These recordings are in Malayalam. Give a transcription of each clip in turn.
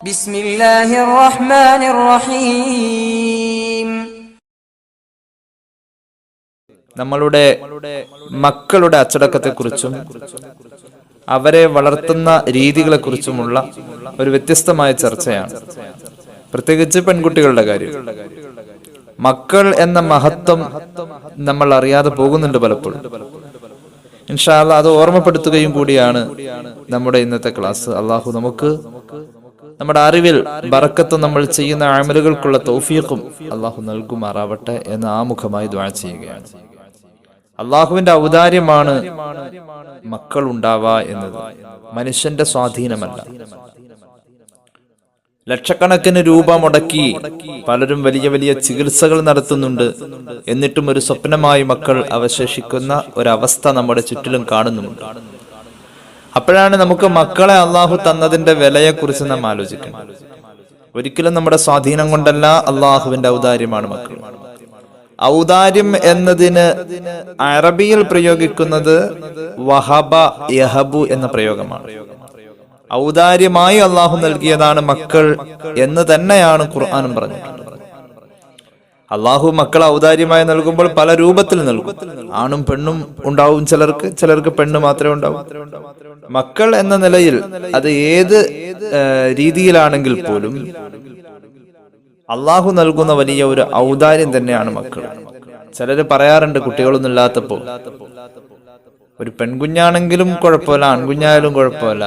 ബിസ്മില്ലാഹിർ റഹ്മാനിർ റഹീം. നമ്മളുടെ മക്കളുടെ അച്ചടക്കത്തെക്കുറിച്ചും അവരെ വളർത്തുന്ന രീതികളെക്കുറിച്ചുമുള്ള ഒരു വ്യത്യസ്തമായ ചർച്ചയാണ്. പ്രത്യേകിച്ച് പെൺകുട്ടികളുടെ കാര്യം. മക്കൾ എന്ന മഹത്വം നമ്മൾ അറിയാതെ പോകുന്നുണ്ട് പലപ്പോഴും. ഇൻഷാ അല്ലാഹ് അത് ഓർമ്മപ്പെടുത്തുകയും കൂടിയാണ് നമ്മുടെ ഇന്നത്തെ ക്ലാസ്. അള്ളാഹു നമുക്ക് നമ്മുടെ അറിവിൽ ബറക്കത്തും നമ്മൾ ചെയ്യുന്ന അമലുകൾക്കുള്ള തൗഫീഖും അള്ളാഹു നൽകുമാറാവട്ടെ എന്ന് ആമുഖമായി ദുആ ചെയ്യുകയാണ്. അള്ളാഹുവിന്റെ ഔദാര്യമാണ് മക്കൾ ഉണ്ടാവുക എന്നത്. മനുഷ്യന്റെ സ്വാധീനമല്ല. ലക്ഷക്കണക്കിന് രൂപ മുടക്കി പലരും വലിയ വലിയ ചികിത്സകൾ നടത്തുന്നുണ്ട്. എന്നിട്ടും ഒരു സ്വപ്നമായി മക്കൾ അവശേഷിക്കുന്ന ഒരവസ്ഥ നമ്മുടെ ചുറ്റിലും കാണുന്നുമുണ്ട്. അപ്പോഴാണ് നമുക്ക് മക്കളെ അള്ളാഹു തന്നതിന്റെ വിലയെക്കുറിച്ച് നാം ആലോചിക്കണം. ഒരിക്കലും നമ്മുടെ സ്വാധീനം കൊണ്ടല്ല, അള്ളാഹുവിന്റെ ഔദാര്യമാണ് മക്കൾ. ഔദാര്യം എന്നതിന് അറബിയിൽ പ്രയോഗിക്കുന്നത് വഹബ യഹബു എന്ന പ്രയോഗമാണ്. ഔദാര്യമായി അള്ളാഹു നൽകിയതാണ് മക്കൾ എന്ന് തന്നെയാണ് ഖുർആനും പറഞ്ഞിട്ടുള്ളത്. അള്ളാഹു മക്കൾ ഔദാര്യമായി നൽകുമ്പോൾ പല രൂപത്തിൽ നൽകും. ആണും പെണ്ണും ഉണ്ടാവും, ചിലർക്ക് പെണ്ണ് മാത്രമേ ഉണ്ടാവൂ. മക്കൾ എന്ന നിലയിൽ അത് ഏത് രീതിയിലാണെങ്കിൽ പോലും അള്ളാഹു നൽകുന്ന വലിയ ഒരു ഔദാര്യം തന്നെയാണ് മക്കൾ. ചിലര് പറയാറുണ്ട്, കുട്ടികളൊന്നും ഇല്ലാത്തപ്പോ ഒരു പെൺകുഞ്ഞാണെങ്കിലും കുഴപ്പമില്ല, ആൺകുഞ്ഞായാലും കുഴപ്പമില്ല,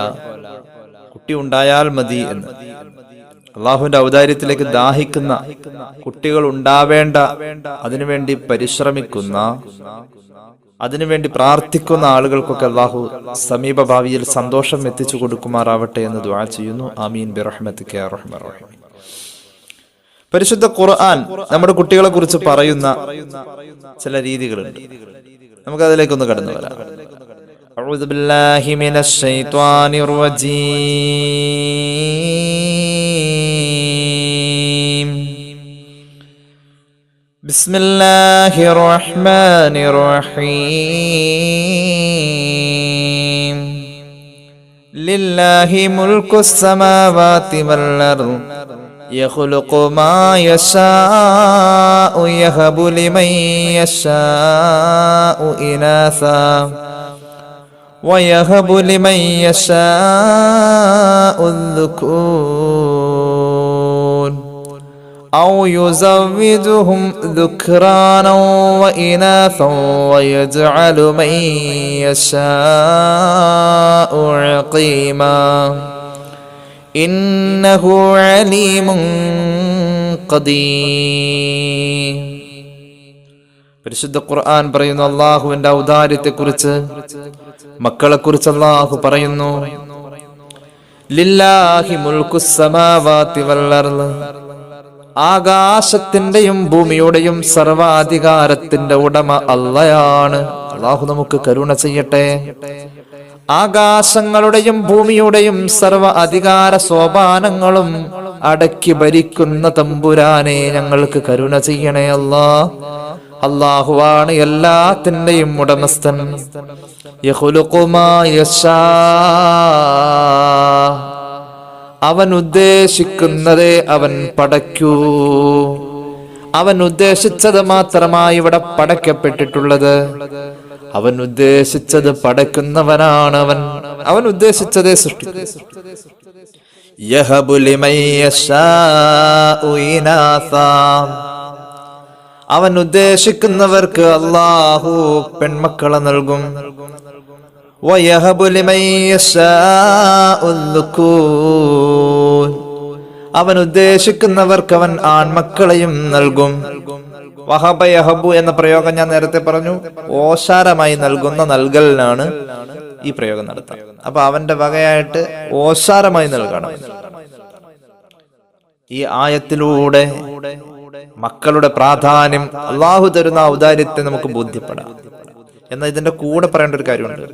കുട്ടി ഉണ്ടായാൽ മതി എന്ന്. അള്ളാഹുവിന്റെ ഔദാര്യത്തിലേക്ക് ദാഹിക്കുന്ന, കുട്ടികൾ ഉണ്ടാവേണ്ട, അതിനുവേണ്ടി പരിശ്രമിക്കുന്ന, അതിനുവേണ്ടി പ്രാർത്ഥിക്കുന്ന ആളുകൾക്കൊക്കെ അള്ളാഹു സമീപ ഭാവിയിൽ സന്തോഷം എത്തിച്ചു കൊടുക്കുമാറാവട്ടെ എന്ന് ദുആ ചെയ്യുന്നു. ആമീൻ ബിറഹ്മതിക യാ റഹ്മാൻ റഹീം. പരിശുദ്ധ ഖുർആൻ നമ്മുടെ കുട്ടികളെ കുറിച്ച് പറയുന്ന ചില രീതികളുണ്ട്. നമുക്ക് അതിലേക്കൊന്ന് കടന്നു വരാം. അഊദു ബില്ലാഹി മിനശ് ശൈത്വാനിർ റജീം. ബിസ്മില്ലാഹിർ റഹ്മാനിർ റഹീം. ലില്ലാഹി മുൽക്കുസ് സമാവാതി വൽ അർദ് يخلق ما يشاء يهب لمن يشاء إناثا ويهب لمن يشاء الذكور أو يزوجهم ذكرانا وإناثا ويجعل من يشاء عقيما ഇന്നഹു അലീമുൻ ഖദീർ. പരിശുദ്ധ ഖുർആൻ പറയുന്നു അല്ലാഹുവിന്റെ ഔദാര്യത്തെക്കുറിച്ച്, മക്കളെക്കുറിച്ച് അല്ലാഹു പറയുന്നു, ലില്ലാഹി മുൽക്കുസ് സമാവാതി വൽ അർദ്. ആകാശത്തിന്റെയും ഭൂമിയുടെയും സർവാധികാരത്തിന്റെ ഉടമ അല്ലാഹയാണ്. അല്ലാഹു നമുക്ക് കരുണ ചെയ്യട്ടെ. ആകാശങ്ങളുടെയും ഭൂമിയുടെയും സർവ അധികാര സോപാനങ്ങളും അടക്കി ഭരിക്കുന്ന തമ്പുരാനെ ഞങ്ങൾക്ക് കരുണ ചെയ്യണേ അല്ലാ. അല്ലാഹുവാണ് എല്ലാത്തിന്റെയും ഉടമസ്ഥൻ. യഖ്ലുഖു മാ യശാ. അവൻ ഉദ്ദേശിക്കുന്നതേ അവൻ പടയ്ക്കൂ. അവൻ ഉദ്ദേശിച്ചത് മാത്രമായി ഇവിടെ പടയ്ക്കപ്പെട്ടിട്ടുള്ളത്. അവൻ ഉദ്ദേശിച്ചത് പടയ്ക്കുന്നവനാണ്. അവൻ ഉദ്ദേശിച്ചതേ സൃഷ്ടിക്കൂ. യഹബു ലിമൻ യശാഉ ഇനാസാ. അവൻ ഉദ്ദേശിക്കുന്നവർക്ക് അല്ലാഹു പെൺമക്കളെ നൽകും. വയഹബു ലിമൻ യശാഉ ദുകൂർ. അവൻ ഉദ്ദേശിക്കുന്നവർക്ക് അവൻ ആൺമക്കളെയും നൽകും. വഹബ യഹബു എന്ന പ്രയോഗം ഞാൻ നേരത്തെ പറഞ്ഞു, ഓശാരമായി നൽകുന്ന നൽകലിനാണ് ഈ പ്രയോഗം നടത്തുക. അപ്പൊ അവന്റെ വകയായിട്ട് ഓശാരമായി നൽകണം. ഈ ആയത്തിലൂടെ മക്കളുടെ പ്രാധാന്യം, അള്ളാഹു തരുന്ന ഔദാര്യത്തെ നമുക്ക് ബോധ്യപ്പെടാം. എന്നാൽ ഇതിന്റെ കൂടെ പറയേണ്ട ഒരു കാര്യമുണ്ട്.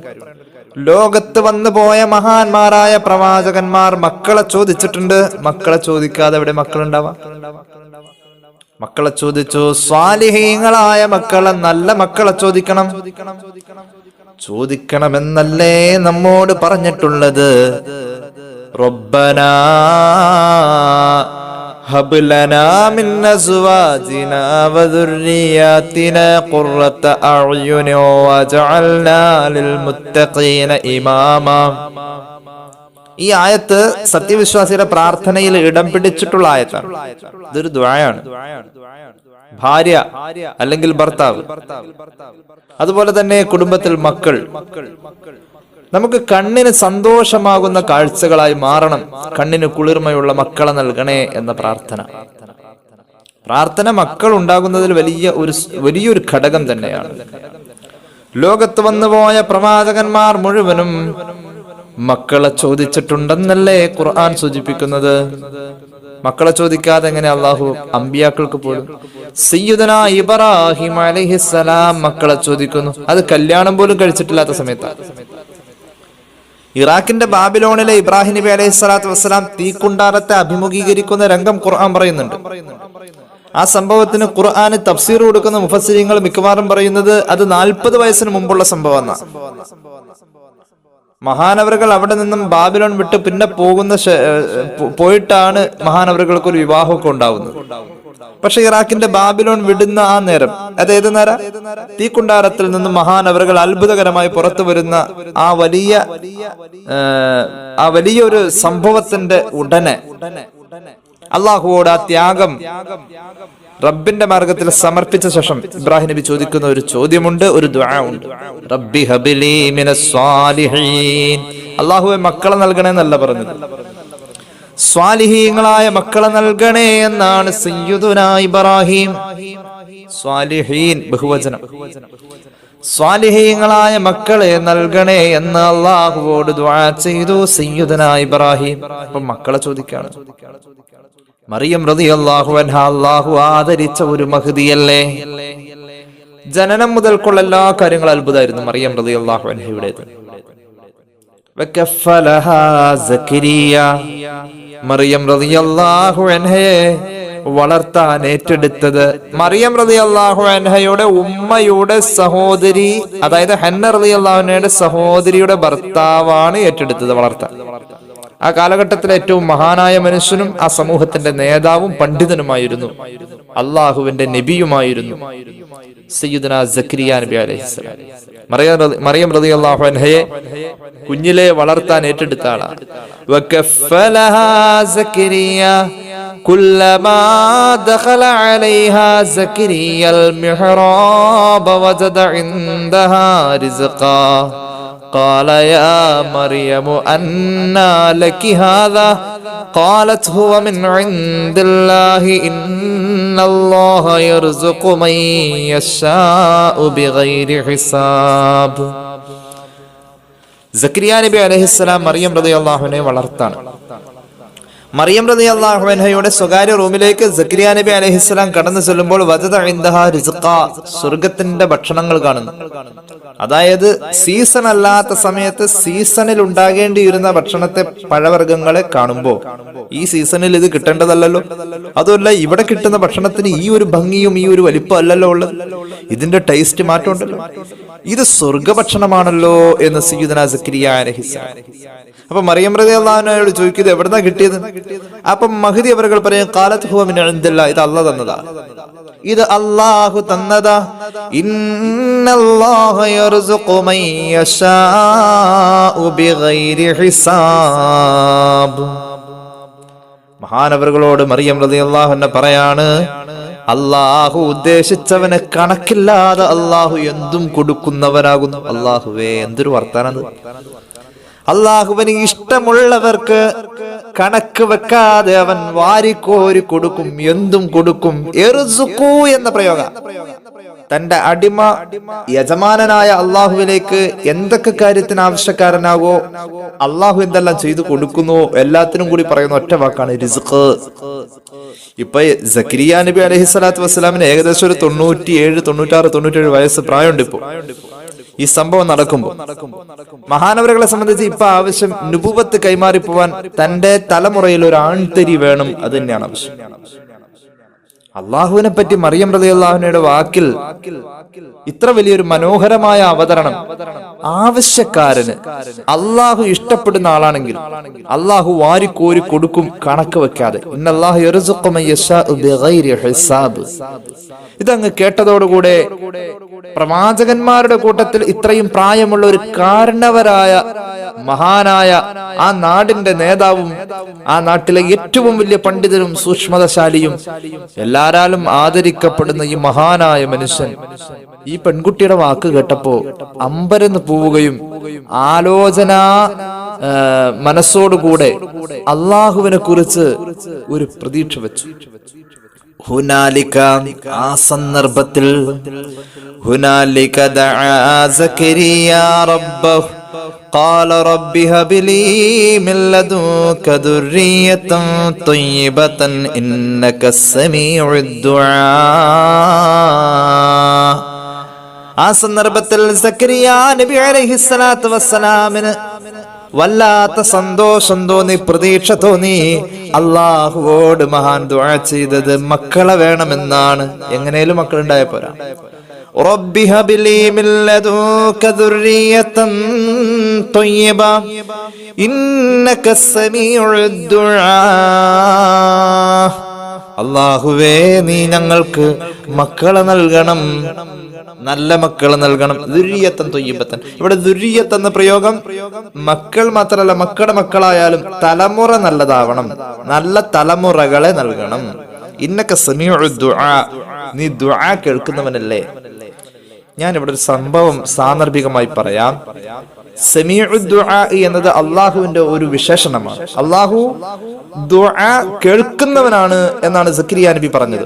ലോകത്ത് വന്നു പോയ മഹാന്മാരായ പ്രവാചകന്മാർ മക്കളെ ചോദിച്ചിട്ടുണ്ട്. മക്കളെ ചോദിക്കാതെ എവിടെ മക്കളുണ്ടാവാം? മക്കളെ ചോദിച്ചു. സ്വാലിഹീങ്ങളായ മക്കളെ, നല്ല മക്കളെ ചോദിക്കണമെന്നല്ലേ നമ്മോട് പറഞ്ഞിട്ടുള്ളത്? റബ്ബനാ ഹബ് ലനാ മിൻ അസ്വാജിനാ വദുർരിയാതിനാ ഖുർറത അഅ്യുനി വജഅൽനാ ലിൽ മുത്തഖീന ഇമാമാ. ഈ ആയത്ത് സത്യവിശ്വാസിയുടെ പ്രാർത്ഥനയിൽ ഇടം പിടിച്ചിട്ടുള്ള ആയത്താണ്. ഇതൊരു ദുആയാണ്. ഭാര്യ അല്ലെങ്കിൽ ഭർത്താവ്, അതുപോലെ തന്നെ കുടുംബത്തിൽ മക്കൾ, നമുക്ക് കണ്ണിന് സന്തോഷമാകുന്ന കാഴ്ചകളായി മാറണം. കണ്ണിന് കുളിർമയുള്ള മക്കളെ നൽകണേ എന്ന പ്രാർത്ഥന മക്കൾ ഉണ്ടാകുന്നതിൽ വലിയൊരു ഘടകം തന്നെയാണ്. ലോകത്ത് വന്നുപോയ പ്രവാചകന്മാർ മുഴുവനും മക്കളെ ചോദിച്ചിട്ടുണ്ടെന്നല്ലേ ഖുർആൻ സൂചിപ്പിക്കുന്നത്. മക്കളെ ചോദിക്കാതെ എങ്ങനെ അള്ളാഹു അമ്പിയാക്കൾക്ക് പോലും? സയ്യിദുനാ ഇബ്രാഹിം അലൈഹിസ്സലാം മക്കളെ ചോദിക്കുന്നു. അത് കല്യാണം പോലും കഴിച്ചിട്ടില്ലാത്ത സമയത്താണ്. ഇറാഖിന്റെ ബാബിലോണിലെ ഇബ്രാഹിം നബി അലൈഹി സ്വലാത്തു വസ്സലാം തീക്കുണ്ടാരത്തെ അഭിമുഖീകരിക്കുന്ന രംഗം ഖുർആൻ പറയുന്നുണ്ട്. ആ സംഭവത്തിന് ഖുർആന് തഫ്സീർ കൊടുക്കുന്ന മുഫസ്സിരീങ്ങൾ മിക്കവാറും പറയുന്നത് അത് 40 വയസ്സിന് മുമ്പുള്ള സംഭവം. മഹാനവറുകൾ അവിടെ നിന്നും ബാബിലോൺ വിട്ട് പിന്നെ പോയിട്ടാണ് മഹാനവറുകൾക്ക് ഒരു വിവാഹമൊക്കെ ഉണ്ടാവുന്നത്. പക്ഷെ ഇറാഖിന്റെ ബാബിലോൺ വിടുന്ന ആ നേരം, അതേത് നേരം? തീക്കുണ്ടാരത്തിൽ നിന്നും മഹാനവറുകൾ അത്ഭുതകരമായി പുറത്തു വരുന്ന ആ വലിയൊരു സംഭവത്തിന്റെ ഉടനെ അള്ളാഹുവോട് ആ ത്യാഗം റബ്ബിന്റെ മാർഗത്തിൽ സമർപ്പിച്ച ശേഷം ഇബ്രാഹിം നബി ചോദിക്കുന്ന ഒരു ചോദ്യമുണ്ട്, ഒരു ദുആ ഉണ്ട്. റബ്ബി ഹബ്ലി മിനസ് സ്വാലിഹീൻ. അല്ലാഹുവേ മക്കളെ നൽകണേ എന്നല്ല പറഞ്ഞത്, സ്വാലിഹീങ്ങളായ മക്കളെ നൽകണേ എന്നാണ് സയ്യിദുനാ ഇബ്രാഹിം. സ്വാലിഹീൻ ബഹുവചനം. സ്വാലിഹീങ്ങളായ മക്കളെ നൽകണേ എന്ന് അല്ലാഹുവോട് ദുആ ചെയ്തു സയ്യിദുനാ ഇബ്രാഹിം. അപ്പോൾ മക്കളെ ചോദിക്കാണ്. മറിയം റളിയല്ലാഹു അൻഹാ അല്ലാഹു ആദരിച്ച ഒരു മഹ്ദിയല്ലേ. ജനനം മുതൽക്കുള്ള എല്ലാ കാര്യങ്ങളും അത്ഭുതമായിരുന്നു മറിയം റളിയല്ലാഹു അൻഹയുടേത്. വകഫലഹാ സക്കരിയ. മറിയം റളിയല്ലാഹു അൻഹയെ വളർത്താൻ ഏറ്റെടുത്തത് മറിയം റളിയല്ലാഹു അൻഹയുടെ ഉമ്മയുടെ സഹോദരി, അതായത് ഹന്ന റളിയല്ലാഹു അൻഹയുടെ സഹോദരിയുടെ ഭർത്താവാണ് ഏറ്റെടുത്തത് വളർത്താൻ. ആ കാലഘട്ടത്തിലെ ഏറ്റവും മഹാനായ മനുഷ്യനും ആ സമൂഹത്തിന്റെ നേതാവും പണ്ഡിതനുമായിരുന്നു, അള്ളാഹുവിന്റെ നബിയുമായിരുന്നു സയ്യിദുനാ സക്കരിയ നബി അലൈഹിസ്സലാം. മറിയം റളിയല്ലാഹു അൻഹയെ കുഞ്ഞിലെ വളർത്താൻ ഏറ്റെടുത്ത ആളാണ്. വകഫലഹാ സക്കരിയ കുല്ലമാ ദഖല അലൈഹാ സക്കരിയൽ മിഹ്റാബ വജദ ഇൻദഹാ റിസ്ഖാ قال يا مريم أنى لك هذا قالت هو من عند الله إن الله يرزق من يشاء بغير حساب. സക്കരിയ നബി അലൈഹിസ്സലാം മറിയം റളിയല്ലാഹു അൻഹയെ വളർത്താണ്. മറിയം റളിയല്ലാഹു അൻഹയുടെ സ്വകാര്യ റൂമിലേക്ക് സക്കരിയ നബി അലൈഹിസ്സലാം കടന്നു ചെല്ലുമ്പോൾ വജദ ഇൻദഹാ റിസ്ഖാ, സ്വർഗ്ഗത്തിന്റെ ഭക്ഷണങ്ങൾ കാണുന്നു. അതായത് സീസൺ അല്ലാത്ത സമയത്ത് സീസണിൽ ഉണ്ടാകേണ്ടിയിരുന്ന ഭക്ഷണത്തെ, പഴവർഗ്ഗങ്ങളെ കാണുമ്പോ ഈ സീസണിൽ ഇത് കിട്ടേണ്ടതല്ലോ. അതുമല്ല, ഇവിടെ കിട്ടുന്ന ഭക്ഷണത്തിന് ഈ ഒരു ഭംഗിയും ഈ ഒരു വലിപ്പം അല്ലല്ലോ ഉള്ളത്, ഇതിന്റെ ടേസ്റ്റ് മാറ്റമുണ്ടല്ലോ, ഇത് സ്വർഗഭക്ഷണമാണല്ലോ എന്ന് സയ്യിദുനാ സക്കരിയ അലൈഹിസ്സലാം. അപ്പൊ മറിയം റളിയല്ലാഹു അൻഹയോട് ചോദിക്കുന്നത് എവിടുന്നാ കിട്ടിയത്? അപ്പൊ മഹ്ദി അവர்கள் പറയും ഖാലത് ഹുവ മിൻ ഇൻദില്ലാഹ്, ഇത് അല്ലാഹു തന്നതാ, ഇത് അല്ലാഹു തന്നതാ. ഇന്നല്ലാഹ യർസുഖു മൻ യശാഉ ബിഗൈരി ഹിസാബ്. മഹാനവറുകളോട് മറിയം റളിയല്ലാഹു അൻഹ പറയാണ്, അല്ലാഹു ഉദ്ദേശിച്ചവന് കണക്കില്ലാതെ അല്ലാഹു എന്തും കൊടുക്കുന്നവനാകുന്നു. അല്ലാഹുവേ, എന്തൊരു വർത്താനത്! അല്ലാഹുവിന് ഇഷ്ടമുള്ളവർക്ക് കണക്ക് വെക്കാതെ അവൻ വാരിക്കോരി കൊടുക്കും, എന്തും കൊടുക്കും. ഇർസുഖു എന്ന പ്രയോഗം തന്റെ അടിമ യജമാനനായ അള്ളാഹുവിലേക്ക് എന്തൊക്കെ കാര്യത്തിന് ആവശ്യക്കാരനാകോ അള്ളാഹു എന്തെല്ലാം ചെയ്തു കൊടുക്കുന്നുവോ എല്ലാത്തിനും കൂടി പറയുന്ന ഒറ്റ വാക്കാണ് റിസ്ഖ്. ഇപ്പൊ സക്കരിയ നബി അലൈഹിസ്സലാത്തു വസ്സലാമിന് ഏകദേശം ഒരു 97, 96, 97 വയസ്സ് പ്രായമുണ്ട്. ഇപ്പോ ഈ സംഭവം നടക്കുമ്പോൾ മഹാനവറുകളെ സംബന്ധിച്ച് ഇപ്പൊ ആവശ്യം നുബുവത്ത് കൈമാറിപ്പോവാൻ തന്റെ തലമുറയിൽ ഒരു ആൺതരി വേണം. അത് തന്നെയാണ് ആവശ്യം. അള്ളാഹുവിനെ പറ്റി മറിയം റളിയല്ലാഹു അൻഹയുടെ വാക്കിൽ ഇത്ര വലിയൊരു മനോഹരമായ അവതരണം ആവശ്യക്കാരന് അള്ളാഹു ഇഷ്ടപ്പെടുന്ന ആളാണെങ്കിൽ അള്ളാഹു വാരിക്കോരി കൊടുക്കും, കണക്ക് വെക്കാതെ. ഇതങ്ങ് കേട്ടതോടുകൂടെ പ്രവാചകന്മാരുടെ കൂട്ടത്തിൽ ഇത്രയും പ്രായമുള്ള ഒരു കാരണവരായ മഹാനായ ആ നാടിന്റെ നേതാവും ആ നാട്ടിലെ ഏറ്റവും വലിയ പണ്ഡിതനും സൂക്ഷ്മതശാലിയും എല്ലാരാലും ആദരിക്കപ്പെടുന്ന ഈ മഹാനായ മനുഷ്യൻ ഈ പെൺകുട്ടിയുടെ വാക്ക് കേട്ടപ്പോ അമ്പരന്ന് പോവുകയും ആലോചന മനസ്സോടുകൂടെ അള്ളാഹുവിനെ കുറിച്ച് ഒരു പ്രതീക്ഷ വെച്ചു. ഹുനാലിക, ആ സന്ദർഭത്തിൽ ഹുനാലിക ദഅ സക്കരിയ റബ്ബഹു ഖാല റബ്ബി ഹബ് ലീ മിൻ ലദുക ദുർരിയതൻ ത്വയ്യിബതൻ ഇന്നക സമീഉദ് ദുആ. ആ സന്ദർഭത്തിൽ സക്കരിയ നബി അലൈഹിസ്സലാത്തു വസ്സലാമിന് വല്ലാത്ത സന്തോഷം തോന്നി, പ്രതീക്ഷ തോന്നി. അള്ളാഹുവോട് മഹാൻ ദുആ ചെയ്തത് മക്കളെ വേണമെന്നാണ്. എങ്ങനെയും മക്കളുണ്ടായ പോരാ. റബ്ബി ഹബ് ലീ മിൻ ലദുക ദുർരിയതൻ ത്വയ്യിബ ഇന്നക സമീഉദ് ദുആ. അല്ലാഹുവേ, നീ ഞങ്ങൾക്ക് മക്കളെ നൽകണം, നല്ല മക്കളെ നൽകണം. ദുരിയത്തൻ തൊയ്യബത്തൻ, ഇവിടെ ദുരിയത്ത് എന്ന പ്രയോഗം മക്കൾ മാത്രമല്ല, മക്കളുടെ മക്കളായാലും തലമുറ നല്ലതാവണം, നല്ല തലമുറകളെ നൽകണം. ഇന്നക സമീഉദ് ദുആ, നീ ദുആ കേൾക്കുന്നവനല്ലേ. ഞാൻ ഇവിടെ ഒരു സംഭവം സാന്ദർഭികമായി പറയാം. സമീഉദ് ദുആ എന്നത് അള്ളാഹുവിന്റെ ഒരു വിശേഷണമാണ്. അള്ളാഹു ദുആ കേൾക്കുന്നവനാണ് എന്നാണ് സക്കരിയ നബി പറഞ്ഞത്.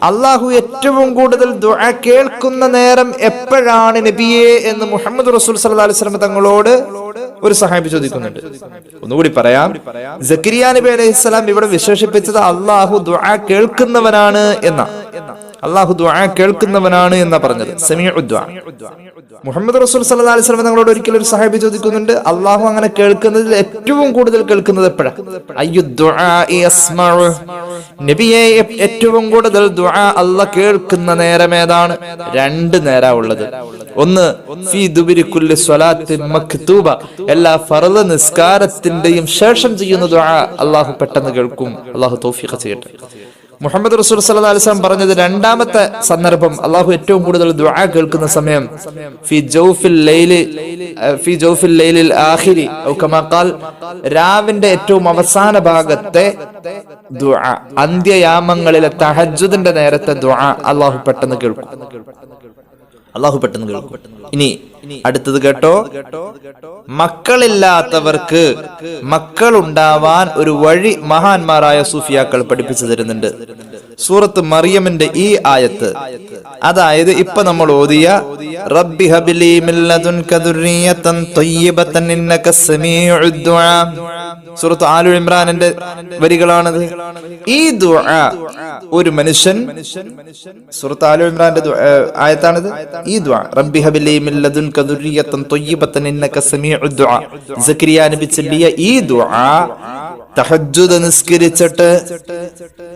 അള്ളാഹു ഏറ്റവും കൂടുതൽ ദുആ കേൾക്കുന്ന നേരം എപ്പോഴാണ് നബിയെ എന്ന് മുഹമ്മദ് റസൂൽ സല്ലല്ലാഹു അലൈഹി വസല്ലം തങ്ങളോട് ഒരു സഹാബി ചോദിക്കുന്നുണ്ട്. ഒന്നുകൂടി പറയാം. സക്കരിയ നബി അലൈഹിസ്സലാം ഇവിടെ വിശേഷിപ്പിച്ചത് അള്ളാഹു ദുആ കേൾക്കുന്നവനാണ് എന്ന, അള്ളാഹു ദുആ കേൾക്കുന്നവനാണ് എന്നാ പറഞ്ഞത്. സമീഉദ് ദുആ. മുഹമ്മദ് റസൂൽ സല്ലല്ലാഹു അലൈഹി വസല്ലം തങ്ങളോട് ഒരിക്കലും ഒരു സഹാബി ചോദിക്കുന്നുണ്ട്, അള്ളാഹു അങ്ങനെ കേൾക്കുന്നതിൽ ഏറ്റവും കൂടുതൽ കേൾക്കുന്നത് എപ്പോഴാണ്? അയ്യുദ് ദുആഇ യസ്മഉ, നബിയെ ഏറ്റവും കൂടുതൽ ദുആ അല്ലാഹ് കേൾക്കുന്ന നേരം ഏതാണ്? രണ്ട് നേരാ ഉള്ളത്. ഒന്ന് ഫീ ദുബരി കുല്ലി സ്വലാത്തിൻ മക്തൂബ, എല്ലാ ഫർള് നിസ്കാരത്തിന്റെയും ശേഷം ചെയ്യുന്ന ദുആ അള്ളാഹു പെട്ടെന്ന് കേൾക്കും. അള്ളാഹു തൗഫീഖ് ചെയ്യട്ടെ. മുഹമ്മദ് റസൂൽ സല്ലല്ലാഹു അലൈഹി വസല്ലം പറഞ്ഞത് രണ്ടാമത്തെ സന്ദർഭം അള്ളാഹു ഏറ്റവും കൂടുതൽ ദുആ കേൾക്കുന്ന സമയം ഫീ ജൗഫിൽ ലൈലിൽ ആഖിരി ഔ കമാ ഖാൽ, രാവിന്റെ ഏറ്റവും അവസാന ഭാഗത്തെ ദുആ, അന്ത്യയാമങ്ങളിലെ തഹജ്ജുദിന്റെ നേരത്തെ ദുആ അള്ളാഹു പെട്ടെന്ന് കേൾക്കും. അള്ളാഹു പെട്ടെന്ന് കേൾക്കും. ഇനി അടുത്തത് കേട്ടോ. മക്കളില്ലാത്തവർക്ക് മക്കളുണ്ടാവാൻ ഒരു വഴി മഹാന്മാരായ സൂഫിയാക്കൾ പഠിപ്പിച്ചു തരുന്നുണ്ട്. സൂറത്ത് മറിയമിന്റെ ഈ ആയത്ത്, അതായത് ഇപ്പൊ നമ്മൾ ഓതിയ റബ്ബി ഹബ്ലി മിൻ ലദുൻക ദുർരിയതൻ ത്വയ്യിബതൻ ഇന്നക സമീഉദ് ദുആ, സൂറത്ത് ആലു ഇമ്രാനിന്റെ വരികളാണത്. ഈ ദുആ ഒരു മനുഷ്യൻ, സൂറത്ത് ആലു ഇമ്രാന്റെ ആയത്താണിത്. ഈ ദുആ റബ്ബി ഹബ്ലി മിൻ ലദുൻക ദുർരിയതൻ ത്വയ്യിബതൻ ഇന്നക സമീഉദ് ദുആ, സക്കരിയ നബി ചൊല്ലിയ ഈ ദുആ തഹജ്ജുദ് നിസ്കരിച്ചിട്ട്,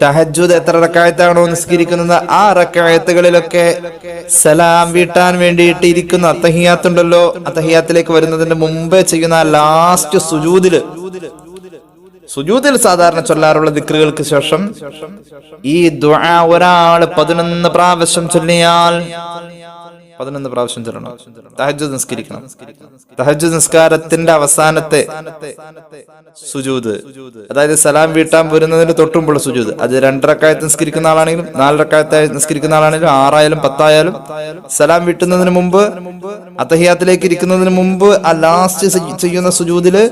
തഹജ്ജുദ് എത്ര റക്അത്താണോ നിസ്കരിക്കുന്നത് ആ റക്അത്തുകളിലൊക്കെ സലാം വീട്ടാൻ വേണ്ടിയിട്ട് ഇരിക്കുന്ന അത്തഹിയാത്ത് ഉണ്ടല്ലോ, അത്തഹിയാത്തിലേക്ക് വരുന്നതിന് മുമ്പേ ചെയ്യുന്ന ലാസ്റ്റ് സുജൂദിൽ സാധാരണ ചൊല്ലാറുള്ള ദിക്റുകൾക്ക് ശേഷം ഈ ദുആ ഒരാൾ 11 പ്രാവശ്യം ചൊല്ലിയാൽ, 11 പ്രാവശ്യം ചൊല്ലണം. തഹജ്ജുദ് നിസ്കരിക്കണം. തഹജ്ജുദ് നിസ്കാരത്തിന്റെ അവസാനത്തെ സുജൂദ്, അതായത് സലാം വീട്ടാൻ വരുന്നതിന് തൊട്ടുമുള്ള സുജൂദ്, അത് 2 റക്അത്ത് നിസ്കരിക്കുന്ന ആളാണെങ്കിലും 4 റക്അത്ത് നിസ്കരിക്കുന്ന ആളാണെങ്കിലും 6 ആയാലും 10 ആയാലും സലാം വീട്ടുന്നതിന് മുമ്പ്, അത്തഹിയാത്തിലേക്ക് ഇരിക്കുന്നതിന് മുമ്പ് ആ ലാസ്റ്റ് ചെയ്യുന്ന സുജൂദില്,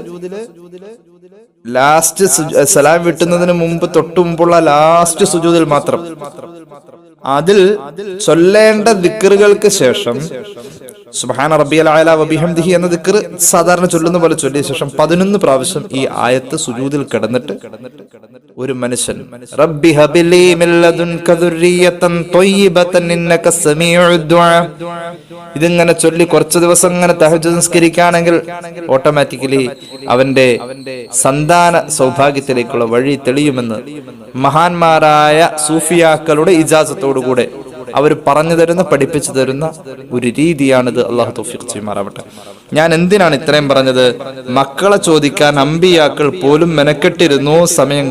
ലാസ്റ്റ് സലാം വിട്ടുന്നതിന് മുമ്പ് തൊട്ടു മുമ്പുള്ള ലാസ്റ്റ് സുജൂദിൽ മാത്രം അതിൽ ചൊല്ലേണ്ട ദിക്റുകൾക്ക് ശേഷം സുബ്ഹാന റബ്ബിയൽ അഅല വബിഹംദിഹി എന്ന ദിക്ർ സാധാരണ ചൊല്ലുന്ന പോലെ ചൊല്ലിയ ശേഷം 11 പ്രാവശ്യം ഈ ആയത്ത് സുജൂദിൽ കിടന്നിട്ട് ഒരു മനുഷ്യൻ റബ്ബി ഹബ്ലി മിൻ ലദുൻക ദുർരിയതൻ ത്വയ്യിബതൻ ഇന്നക സമീഉദ് ദുആ, ഇതിങ്ങനെ ചൊല്ലി കുറച്ച് ദിവസം ഇങ്ങനെ തഹജ്ജുദ് നിസ്കരിക്കുകയാണെങ്കിൽ ഓട്ടോമാറ്റിക്കലി അവന്റെ സന്താന സൗഭാഗ്യത്തിലേക്കുള്ള വഴി തെളിയുമെന്ന് മഹാന്മാരായ സൂഫിയാക്കളുടെ ഇജാസത്തോടുകൂടെ അവർ പറഞ്ഞു തരുന്ന, പഠിപ്പിച്ചു തരുന്ന ഒരു രീതിയാണിത്. അള്ളാഹു തൗഫീഖ് ചെയ്യുമാറാവട്ടെ. ഞാൻ എന്തിനാണ് ഇത്രയും പറഞ്ഞത്? മക്കളെ ചോദിക്കാൻ അമ്പിയാക്കൾ പോലും മെനക്കെട്ടിരുന്നു, സമയം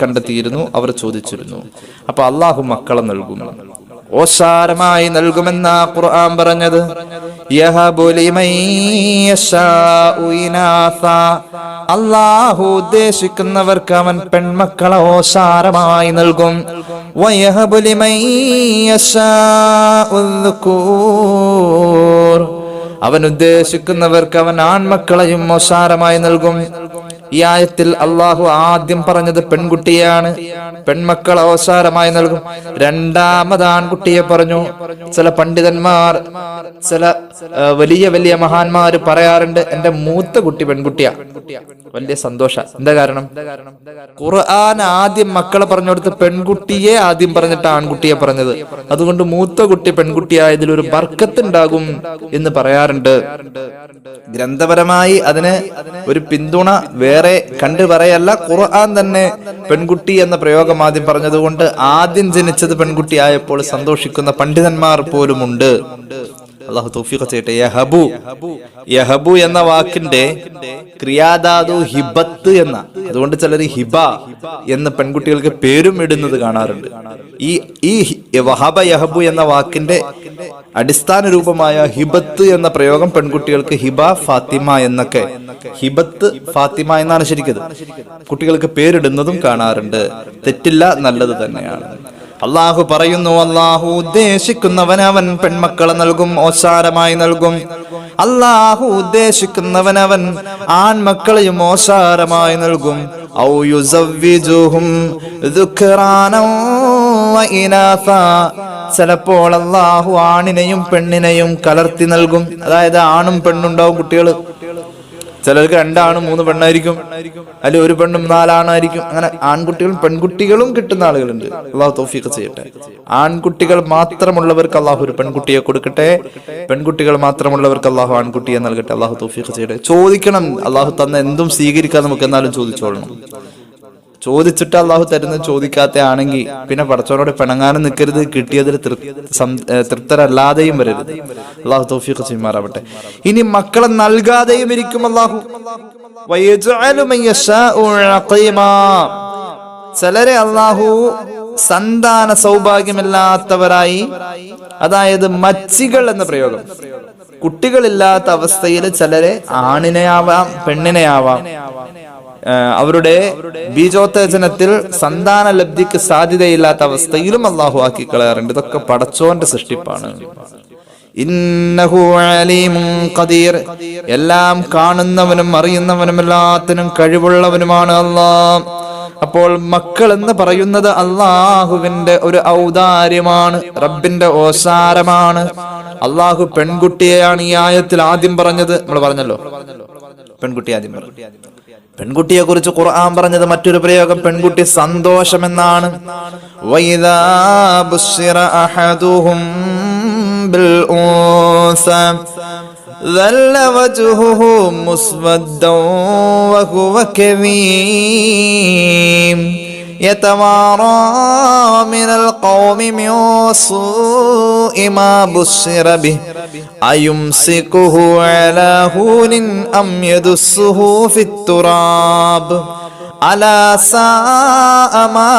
കണ്ടെത്തിയിരുന്നു, അവർ ചോദിച്ചിരുന്നു. അപ്പൊ അള്ളാഹു മക്കളെ നൽകും, ഓശാരമായി നൽകുമെന്ന ഖുർആൻ പറഞ്ഞത്. അള്ളാഹു ഉദ്ദേശിക്കുന്നവർക്ക് അവൻ പെൺമക്കളെ ഓശാരമായി നൽകും. അവൻ ഉദ്ദേശിക്കുന്നവർക്ക് അവൻ ആൺമക്കളെയും ഓശാരമായി നൽകും. ഈ ആയത്തിൽ അള്ളാഹു ആദ്യം പറഞ്ഞത് പെൺകുട്ടിയാണ്, പെൺമക്കളെ ഓശാരമായി നൽകും. രണ്ടാമത് ആൺകുട്ടിയെ പറഞ്ഞു. ചില പണ്ഡിതന്മാർ, ചില വലിയ വലിയ മഹാന്മാര് പറയാറുണ്ട്, എന്റെ മൂത്ത കുട്ടി പെൺകുട്ടിയാ, വലിയ സന്തോഷം. എന്താ കാരണം? ഖുർആൻ ആദ്യം മക്കളെ പറഞ്ഞു കൊടുത്ത് പെൺകുട്ടിയെ ആദ്യം പറഞ്ഞിട്ട് ആൺകുട്ടിയെ പറഞ്ഞത്. അതുകൊണ്ട് മൂത്ത കുട്ടി പെൺകുട്ടിയായതിൽ ഒരു ബർക്കത്ത് ഉണ്ടാകും എന്ന് പറയാറുണ്ട്. ഗ്രന്ഥപരമായി അതിന് ഒരു പിന്തുണ വേറെ കണ്ടു പറയല്ല. ഖുർആൻ തന്നെ പെൺകുട്ടി എന്ന പ്രയോഗം ആദ്യം പറഞ്ഞതുകൊണ്ട് ആദ്യം ജനിച്ചത് പെൺകുട്ടിയായപ്പോൾ സന്തോഷിക്കുന്ന പണ്ഡിതന്മാർ പോലുമുണ്ട്. അല്ലാഹു തൗഫീഖ് ചെയ്യട്ടെ. യഹബു, യഹബു എന്ന വാക്കിന്റെ ക്രിയാധാതു ഹിബത്ത് എന്ന, അതുകൊണ്ട് ചിലർ ഹിബ എന്ന് പെൺകുട്ടികൾക്ക് പേരും ഇടുന്നത് കാണാറുണ്ട്. ഈ വഹബ യഹബു എന്ന വാക്കിന്റെ അടിസ്ഥാന രൂപമായ ഹിബത്ത് എന്ന പ്രയോഗം പെൺകുട്ടികൾക്ക് ഹിബ, ഫാത്തിമ എന്നൊക്കെ, ഹിബത്ത് ഫാത്തിമ എന്നാണ് ശരിക്കത്. കുട്ടികൾക്ക് പേരിടുന്നതും കാണാറുണ്ട്. തെറ്റില്ല, നല്ലത് തന്നെയാണ്. അള്ളാഹു പറയുന്നു, അള്ളാഹു ഉദ്ദേശിക്കുന്നവൻ അവൻ പെൺമക്കളെ നൽകും, ഓശാരമായി നൽകും. അള്ളാഹു ഉദ്ദേശിക്കുന്നവൻ അവൻ ആൺമക്കളെയും ഓശാരമായി നൽകും. ഔ യുസവ്വിജുഹും ദുക്റാനൻ വ ഇനാസാ, ചിലപ്പോൾ അള്ളാഹു ആണിനെയും പെണ്ണിനെയും കലർത്തി നൽകും. അതായത് ആണും പെണ്ണുണ്ടാവും കുട്ടികൾ. ചിലർക്ക് 2 ആണും 3 പെണ്ണായിരിക്കും, അല്ലെ 1 പെണ്ണും 4 ആണായിരിക്കും. അങ്ങനെ ആൺകുട്ടികളും പെൺകുട്ടികളും കിട്ടുന്ന ആളുകളുണ്ട്. അള്ളാഹു തൗഫീഖ് ചെയ്യട്ടെ. ആൺകുട്ടികൾ മാത്രമുള്ളവർക്ക് അള്ളാഹു ഒരു പെൺകുട്ടിയെ കൊടുക്കട്ടെ, പെൺകുട്ടികൾ മാത്രമുള്ളവർക്ക് അള്ളാഹു ആൺകുട്ടിയെ നൽകട്ടെ. അള്ളാഹു തൗഫീഖ് ചെയ്യട്ടെ. ചോദിക്കണം, അള്ളാഹു തന്ന എന്തും സ്വീകരിക്കാൻ നമുക്ക് എന്നാലും ചോദിച്ചോളണം. ചോദിച്ചിട്ട് അള്ളാഹു തരുന്നത് ചോദിക്കാത്ത ആണെങ്കിൽ പിന്നെ പടച്ചവനോട് പിണങ്ങാനും നിൽക്കരുത്, കിട്ടിയതിൽ തൃപ്തരല്ലാതെയും വരരുത്. അള്ളാഹു തൗഫീഖ് ചെയ്യുമാറാവട്ടെ. ഇനി മക്കളെ നൽകാതെയും ഇരിക്കും അള്ളാഹു. ചിലരെ അള്ളാഹു സന്താന സൗഭാഗ്യമില്ലാത്തവരായി, അതായത് മച്ചികൾ എന്ന പ്രയോഗം, കുട്ടികളില്ലാത്ത അവസ്ഥയിൽ ചിലരെ ആണിനെയാവാം പെണ്ണിനെയാവാം അവരുടെ ബീജോത്തേജനത്തിൽ സന്താന ലബ്ധിക്ക് സാധ്യതയില്ലാത്ത അവസ്ഥയിലും അള്ളാഹു ആക്കി കളയാറുണ്ട്. ഇതൊക്കെ പടച്ചോന്റെ സൃഷ്ടിപ്പാണ്. ഇന്നഹു അലീമുൻ ഖദീർ, എല്ലാം കാണുന്നവനും അറിയുന്നവനും എല്ലാത്തിനും കഴിവുള്ളവനുമാണ് അല്ലാഹ്. അപ്പോൾ മക്കൾ എന്ന് പറയുന്നത് അള്ളാഹുവിന്റെ ഒരു ഔദാര്യമാണ്, റബ്ബിന്റെ ഓശാരമാണ്. അള്ളാഹു പെൺകുട്ടിയെയാണ് ഈ ആയത്തിൽ ആദ്യം പറഞ്ഞത്. നമ്മൾ പറഞ്ഞല്ലോ, പെൺകുട്ടി ആദ്യം പറഞ്ഞു. പെൺകുട്ടിയെ കുറിച്ച് ഖുർആൻ പറഞ്ഞത് മറ്റൊരു പ്രയോഗം പെൺകുട്ടി സന്തോഷമെന്നാണ്. വൈദാ ബുശ്ശിറ അഹദുഹും ബിൽ ഉൻസ ظل وجهه مسودا وهو كظيم يتوارى من القوم من سوء ما بشر به أيمسكه على هون أم يدسه في التراب ألا ساء ما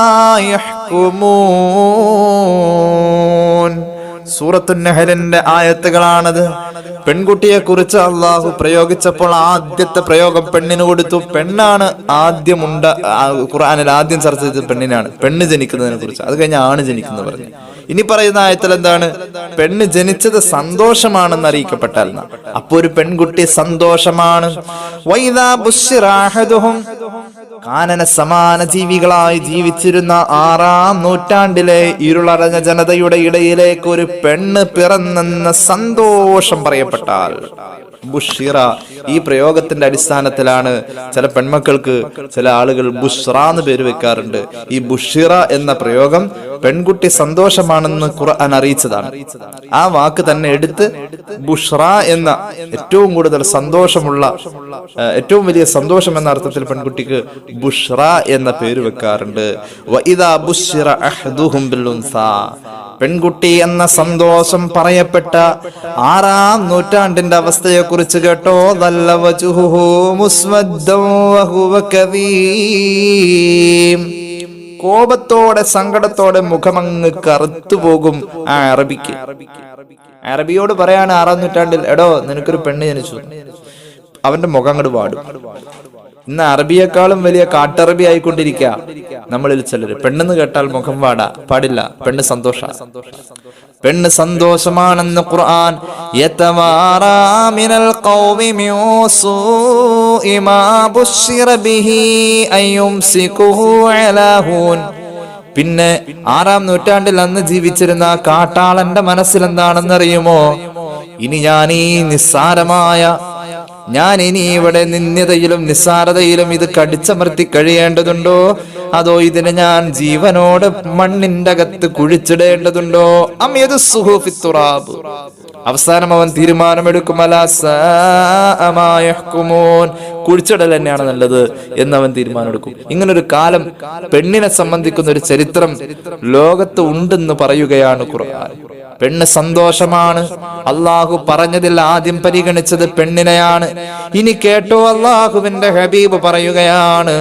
يحكمون. സൂറത്തുൻ നഹലിന്റെ ആയത്തുകളാണത്. പെൺകുട്ടിയെ കുറിച്ച് അള്ളാഹു പ്രയോഗിച്ചപ്പോൾ ആദ്യത്തെ പ്രയോഗം പെണ്ണിന് കൊടുത്തു. പെണ്ണാണ് ഖുർആനിൽ ആദ്യം ചർച്ച ചെയ്തത് പെണ്ണിനാണ്, പെണ്ണ് ജനിക്കുന്നതിനെ കുറിച്ച്. അത് കഴിഞ്ഞ് ആണ് ജനിക്കുന്നത് പറഞ്ഞു. ഇനി പറയുന്ന ആയത്തിൽ എന്താണ്? പെണ്ണ് ജനിച്ചത് സന്തോഷമാണെന്ന് അറിയിക്കപ്പെട്ടാൽ, അപ്പൊ ഒരു പെൺകുട്ടി സന്തോഷമാണ്. വൈദാ ബുശ്ശിറ അഹദുഹും, കാനന സമാന ജീവികളായി ജീവിച്ചിരുന്ന 6-ാം നൂറ്റാണ്ടിലെ ഇരുളറഞ്ഞ ജനതയുടെ ഇടയിലേക്ക് ഒരു പെണ്ണ് പിറന്നെന്ന സന്തോഷം പറയപ്പെട്ടാൽ, ബുഷിറ, ഈ പ്രയോഗത്തിന്റെ അടിസ്ഥാനത്തിലാണ് ചില പെൺമക്കൾക്ക് ചില ആളുകൾ ബുഷ്റ എന്ന് പേര് വെക്കാറുണ്ട്. ഈ ബുഷിറ എന്ന പ്രയോഗം പെൺകുട്ടി സന്തോഷമാണെന്ന് ഖുർആൻ അറിയിച്ചതാണ്. ആ വാക്ക് തന്നെ എടുത്ത് ബുഷ്റ എന്ന ഏറ്റവും കൂടുതൽ സന്തോഷമുള്ള, ഏറ്റവും വലിയ സന്തോഷം എന്ന അർത്ഥത്തിൽ പെൺകുട്ടിക്ക് ബുഷ്റ എന്ന പേര് വെക്കാറുണ്ട്. വഇദാ ബുശ്ശിറ അഹദുഹും ബിൽ ഉൻസാ, പെൺകുട്ടി എന്ന സന്തോഷം പറയപ്പെട്ട 6-ാം നൂറ്റാണ്ടിന്റെ അവസ്ഥയെക്കുറിച്ച് കേട്ടോ. കോപത്തോടെ സങ്കടത്തോടെ മുഖമങ്ങ് കറുത്തുപോകും ആ അറബിക്ക്. അറബിയോട് പറയാണ് 6-ാം നൂറ്റാണ്ടിൽ, എടോ നിനക്കൊരു പെണ്ണ് ജനിച്ചു. അവന്റെ മുഖം അങ്ങോട്ട് പാടും. ഇന്ന് അറബിയെക്കാളും വലിയ കാട്ടറബി ആയിക്കൊണ്ടിരിക്കുക നമ്മളിൽ ചിലര്. പെണ്ണെന്ന് കേട്ടാൽ മുഖം പാടില്ല. പെണ്ണ് പെണ്ണ് സന്തോഷമാണെന്ന് ഖുർആൻ. യതവാറാ മിനൽ ഖൗമി മിൻ സൂഇ മാ ബുശ്ശിറ ബിഹി അയുംസികുഹു അലാ ഹൂൻ. പിന്നെ 6-ാം നൂറ്റാണ്ടിൽ അന്ന് ജീവിച്ചിരുന്ന കാട്ടാളന്റെ മനസ്സിൽ എന്താണെന്നറിയുമോ? ഇനി ഞാൻ ഇനി ഇവിടെ നിന്ദ്യതയിലും നിസ്സാരതയിലും ഇത് കടിച്ചമർത്തി കഴിയേണ്ടതുണ്ടോ, അതോ ഇതിനെ ഞാൻ ജീവനോട് മണ്ണിന്റെ അകത്ത് കുഴിച്ചിടേണ്ടതുണ്ടോ? അവസാനം അവൻ തീരുമാനമെടുക്കും. കുഴിച്ചിടൽ തന്നെയാണ് നല്ലത് എന്ന് അവൻ തീരുമാനമെടുക്കും. ഇങ്ങനൊരു കാലം പെണ്ണിനെ സംബന്ധിക്കുന്ന ഒരു ചരിത്രം ലോകത്ത് ഉണ്ടെന്ന് പറയുകയാണ് ഖുർആൻ. പെണ്ണ് സന്തോഷമാണ്. അള്ളാഹു പറഞ്ഞതിൽ ആദ്യം പരിഗണിച്ചത് പെണ്ണിനെയാണ്. ഇനി കേട്ടോ, അള്ളാഹുവിന്റെ ഹബീബ് പറയുകയാണ്,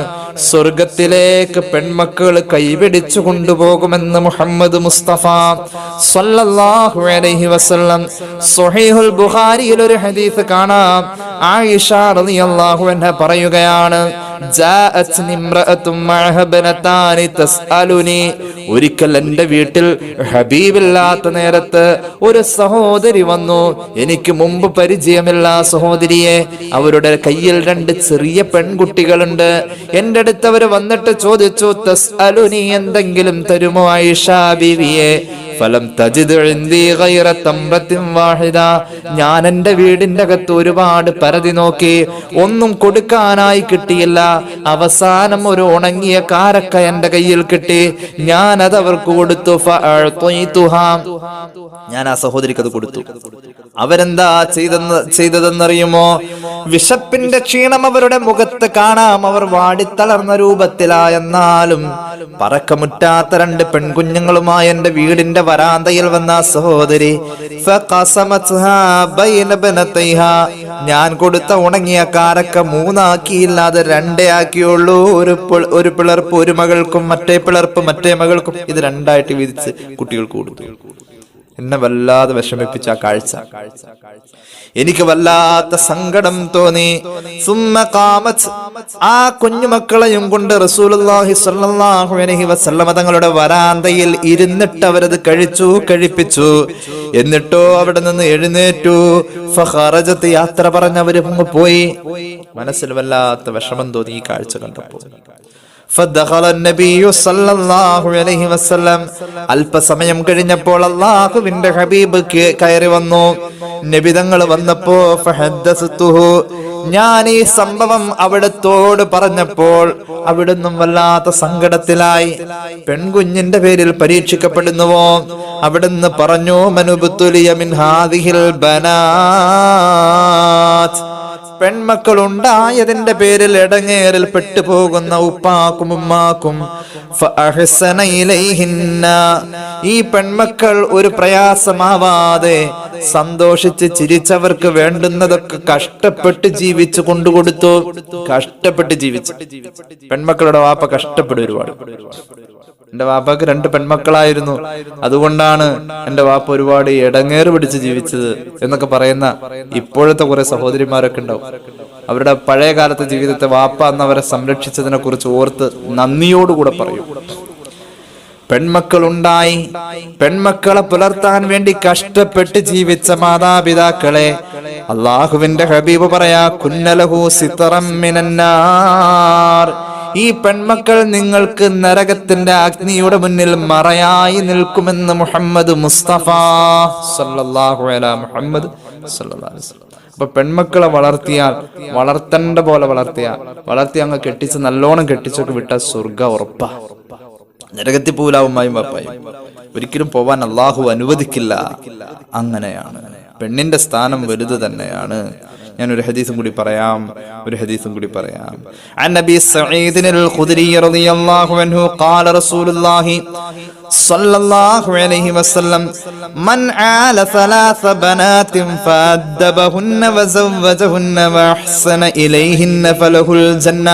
സ്വർഗത്തിലേക്ക് പെൺമക്കൾ കൈപിടിച്ചു കൊണ്ടുപോകുമെന്ന് മുഹമ്മദ് മുസ്തഫ സ്വല്ലല്ലാഹു അലൈഹി വസല്ലം. സ്വഹീഹുൽ ബുഖാരിയിൽ ഒരു ഹദീസ് കാണാം. ആയിഷ റളിയല്ലാഹു അൻഹ പറയുകയാണ്, ജാഅത്നി ഇംറഅത്തും മഅഹ ബനതാനി തസ്അലുനി. ഒരിക്കൽ എന്റെ വീട്ടിൽ ഹബീബില്ലാത്ത നേരത്ത് ഒരു സഹോദരി വന്നു. എനിക്ക് മുമ്പ് പരിചയമില്ല സഹോദരിയെ. അവരുടെ കയ്യിൽ 2 ചെറിയ പെൺകുട്ടികളുണ്ട്. എന്റെ അടുത്ത് അവർ വന്നിട്ട് ചോദിച്ചു, തസ്അലുനി, എന്തെങ്കിലും തരുമോ ആയിഷ ബീവിയെ? ഫലം തജിദ് ഇൻദി ഗൈറ തംറത്തിൻ വാഹിദ. ഞാൻ എന്റെ വീടിന്റെ അകത്ത് ഒരുപാട് പരതി നോക്കി, ഒന്നും കൊടുക്കാനായി കിട്ടിയില്ല. അവസാനം ഒരു ഉണങ്ങിയ കാരക്ക എന്റെ കയ്യിൽ കിട്ടി. ഞാൻ അത് അവർക്ക് കൊടുത്തു. ഞാൻ ആ സഹോദരിക്ക് അത് കൊടുത്തു. അവരെന്താ ചെയ്തതെന്നറിയുമോ? വിശപ്പിന്റെ ക്ഷീണം അവരുടെ മുഖത്ത് കാണാം. അവർ വാടിത്തളർന്ന രൂപത്തിലായെന്നാലും പറക്കമുറ്റാത്ത 2 പെൺകുഞ്ഞുങ്ങളുമായി എന്റെ വീടിന്റെ വരാന്തയിൽ വന്ന സഹോദരി ഞാൻ കൊടുത്ത ഉണങ്ങിയ കാരക്ക 3 ആക്കിയില്ലാതെ 2 ആക്കിയുള്ളൂ. ഒരു പിളർപ്പ് ഒരു മകൾക്കും, മറ്റേ പിളർപ്പ് മറ്റേ മകൾക്കും. ഇത് 2 ആയിട്ട് വീതിച്ച് കുട്ടികൾക്ക് കൊടുത്തു. എന്നെ വല്ലാതെ വിഷമിപ്പിച്ച ആ കാഴ്ച എനിക്ക് വല്ലാത്ത സങ്കടം തോന്നി. ആ കുഞ്ഞുമക്കളെയും കൊണ്ട് റസൂലുള്ളാഹി സ്വല്ലല്ലാഹു അലൈഹി വസല്ലമ തങ്ങളുടെ വരാന്തയിൽ ഇരുന്നിട്ട് അവരത് കഴിപ്പിച്ചു. എന്നിട്ടോ അവിടെ നിന്ന് എഴുന്നേറ്റു. ഫഖറജത്, യാത്ര പറഞ്ഞവര് പോയി. മനസ്സിൽ വല്ലാത്ത വിഷമം തോന്നി ഈ കാഴ്ച കണ്ടപ്പോൾ. അല്പസമയം കഴിഞ്ഞപ്പോൾ അല്ലാഹുവിന്റെ ഹബീബ് കയറി വന്നു. നബിതങ്ങൾ വന്നപ്പോ ഞാൻ ഈ സംഭവം അവിടത്തോട് പറഞ്ഞപ്പോൾ അവിടുന്നും വല്ലാത്ത സങ്കടത്തിലായി. പെൺകുഞ്ഞിന്റെ പേരിൽ പരീക്ഷിക്കപ്പെടുന്നുവോ? അവിടുന്ന് പറഞ്ഞു, മനുബ്തുലിയ മിൻ ഹാദിഹിൽ ബനാത്. പെൺമക്കൾ ഉണ്ടായതിന്റെ പേരിൽ ഇടങ്ങേറിൽ പെട്ടുപോകുന്ന ഉപ്പാക്കും ഉമ്മാക്കും ഈ പെൺമക്കൾ ഒരു പ്രയാസമാവാതെ സന്തോഷിച്ച് ചിരിച്ചവർക്ക് വേണ്ടുന്നതൊക്കെ കഷ്ടപ്പെട്ട് ജീവിച്ച് കൊണ്ടുകൊടുത്തു. കഷ്ടപ്പെട്ട് ജീവിച്ചു. പെൺമക്കളുടെ വാപ്പ കഷ്ടപ്പെടും ഒരുപാട്. എന്റെ വാപ്പക്ക് 2 പെൺമക്കളായിരുന്നു. അതുകൊണ്ടാണ് എന്റെ വാപ്പ ഒരുപാട് ഇടങ്ങേറ് പിടിച്ച് ജീവിച്ചത് എന്നൊക്കെ പറയുന്ന ഇപ്പോഴത്തെ കുറെ സഹോദരിമാരൊക്കെ ഉണ്ടാവും. അവരുടെ പഴയ കാലത്തെ ജീവിതത്തെ വാപ്പ എന്നവരെ സംരക്ഷിച്ചതിനെ കുറിച്ച് ഓർത്ത് നന്ദിയോടുകൂടെ പറയും. പെൺമക്കളുണ്ടായി. പെൺമക്കളെ പുലർത്താൻ വേണ്ടി കഷ്ടപ്പെട്ട് ജീവിച്ച മാതാപിതാക്കളെ അള്ളാഹുവിന്റെ ഹബീബ് പറയാ, കുന്നലഹു സിതറം മിനന്നാർ. ഈ പെൺമക്കൾ നിങ്ങൾക്ക് നരകത്തിന്റെ അഗ്നിയുടെ മുന്നിൽ മറയായി നിൽക്കുമെന്ന് മുഹമ്മദ് മുസ്തഫ സല്ലല്ലാഹു അലൈഹി മുഹമ്മദ് സല്ലല്ലാഹു അലൈഹി വസല്ലം. അപ്പൊ പെൺമക്കളെ വളർത്തേണ്ട പോലെ വളർത്തി അങ്ങ് കെട്ടിച്ച് നല്ലോണം കെട്ടിച്ചൊക്കെ വിട്ട സ്വർഗ ഉറപ്പാ. നരകത്തിൽ പോലാവുമായും വാപ്പായും ഒരിക്കലും പോവാൻ അള്ളാഹു അനുവദിക്കില്ല. അങ്ങനെയാണ്. പെണ്ണിന്റെ സ്ഥാനം വലുത് തന്നെയാണ്. ഞാൻ ഒരു ഹദീസും കൂടി പറയാം. അൻ നബി സഈദ് അൽ ഖുദരി റളിയല്ലാഹു അൻഹു ഖാല റസൂലുള്ളാഹി സല്ലല്ലാഹു അലൈഹി വസല്ലം മൻ ആല സലാസ ബനാതിൻ ഫഅദ്ദബഹുന്ന വസവ്വജഹുന്ന വഅഹ്സന ഇലൈഹിന്ന ഫലഹുൽ ജന്ന.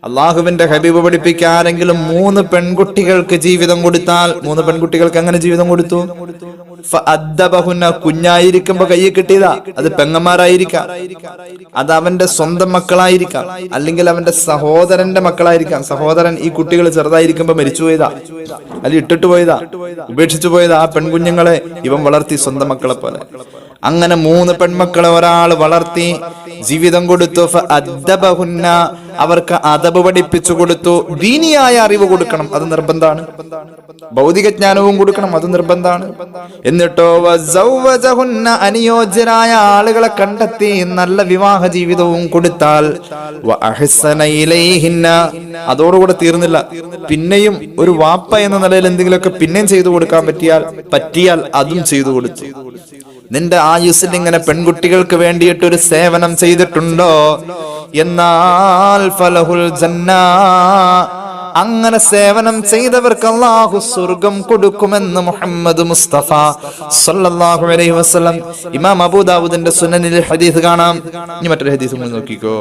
അല്ലാഹുവിന്റെ ഹബീബ് പഠിപ്പിക്കുക, ആരെങ്കിലും 3 പെൺകുട്ടികൾക്ക് ജീവിതം കൊടുത്താൽ, 3 പെൺകുട്ടികൾക്ക് എങ്ങനെ ജീവിതം കൊടുത്തു? ഫഅദ്ദബഹുന്ന, കുഞ്ഞായിരിക്കുമ്പോ കയ്യിൽ കിട്ടിയതാ, അത് പെങ്ങന്മാരായിരിക്കാം, അത് അവന്റെ സ്വന്തം മക്കളായിരിക്കാം, അല്ലെങ്കിൽ അവന്റെ സഹോദരന്റെ മക്കളായിരിക്കാം. സഹോദരൻ ഈ കുട്ടികൾ ചെറുതായിരിക്കുമ്പോ മരിച്ചു പോയതാ, അല്ലെങ്കിൽ ഇട്ടിട്ട് പോയതാ, ഉപേക്ഷിച്ചു പോയതാ. ആ പെൺകുഞ്ഞുങ്ങളെ ഇവൻ വളർത്തി സ്വന്തം മക്കളെ പോലെ. അങ്ങനെ 3 പെൺമക്കളെ ഒരാൾ വളർത്തി ജീവിതം കൊടുത്തു. ഫഅദ്ദബഹുന്ന, അവർക്ക് അദബ് പഠിപ്പിച്ചു കൊടുത്തു. ദീനിയായ അറിവ് കൊടുക്കണം, അത് നിർബന്ധമാണ്. ഭൗതിക ജ്ഞാനവും കൊടുക്കണം, അത് നിർബന്ധമാണ്. എന്നിട്ടോ വസവ്വജഹുന്ന, അനുയോജ്യരായ ആളുകളെ കണ്ടെത്തി നല്ല വിവാഹ ജീവിതവും കൊടുത്താൽ വഅഹ്സന ഇലൈഹിന്ന, അതോടുകൂടെ തീർന്നില്ല, പിന്നെയും ഒരു വാപ്പ എന്ന നിലയിൽ എന്തെങ്കിലുമൊക്കെ പിന്നെയും ചെയ്തു കൊടുക്കാൻ പറ്റിയാൽ അതും ചെയ്തു കൊടുത്തു. നിന്റെ ആയുസ്സിൽ ഇങ്ങനെ പെൺകുട്ടികൾക്ക് വേണ്ടിയിട്ട് ഒരു സേവനം ചെയ്തിട്ടുണ്ടോ എന്നാൽ ഫലഹുൽ ജന്ന, അങ്ങനെ സേവനം ചെയ്തവർക്ക് അല്ലാഹു സ്വർഗം കൊടുക്കുമെന്ന് മുഹമ്മദ് മുസ്തഫ സല്ലല്ലാഹു അലൈഹി വസല്ലം. ഇമാം അബൂദാവൂദിന്റെ സുനനിൽ ഹദീസ് കാണാം. ഇനി മറ്റൊരു ഹദീസ് നോക്കിക്കോ.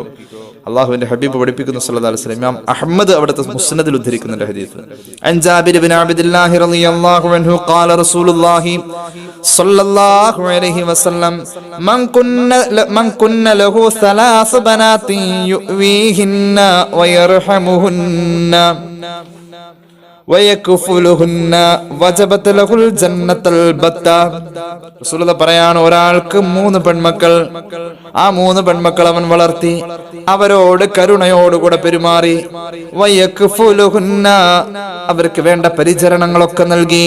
അല്ലാഹുവിന്റെ ഹബീബ് പഠിപ്പിക്കുന്നു സല്ലല്ലാഹു അലൈഹി വസല്ലം. ഇമാം അഹ്മദ് അവിടുത്തെ മുസ്നദിൽ ഉദ്ധരിക്കുന്നുണ്ട് ഹദീസ്. അൻ ജാബിർ ഇബ്നു അബ്ദുല്ലാഹി റളിയല്ലാഹു അൻഹു ഖാല റസൂലുള്ളാഹി സല്ലല്ലാഹു അലൈഹി വസല്ലം മൻ കുന്ന ലഹു സലാസ ബനാതിൻ യുവീഹിന്ന വയർഹമുഹുന്ന വയകുഫുലുഹുന്ന വജബത ലഹുൽ ജന്നത്തുൽ ബത്ത. റസൂലുള്ളാഹി പറയാണ്, ഒരാൾക്ക് 3 പെൺമക്കൾ, ആ 3 പെൺമക്കൾ അവൻ വളർത്തി, അവരോട് കരുണയോടുകൂടെ പെരുമാറി, വയകുഫുലുഹുന്ന, അവർക്ക് വേണ്ട പരിചരണങ്ങളൊക്കെ നൽകി.